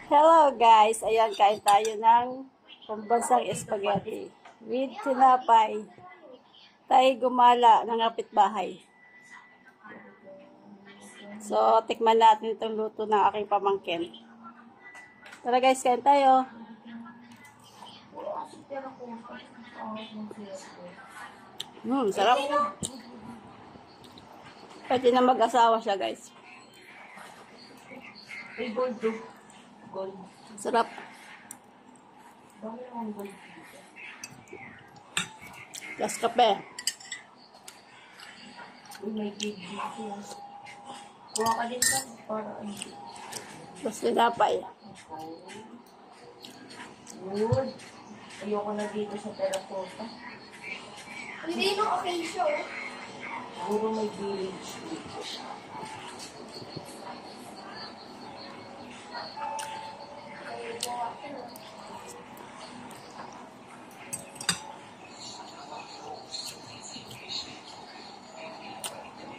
Hello guys! Ayan, kain tayo ng pambansang spaghetti with tinapay. Tayo gumala ng kapitbahay. So, tikman natin itong luto ng aking pamangkin. Tara guys, kain tayo. Sarap. Pwede na mag-asawa siya guys. May gold do. Gold. Sarap. Dami naman gold. Gas kape. Uy, may big dito yan. Kuha ka din ka para ano. Tapos tinapay. Good. Ayoko na dito sa terracotta. Hindi no occasion. Siguro may village.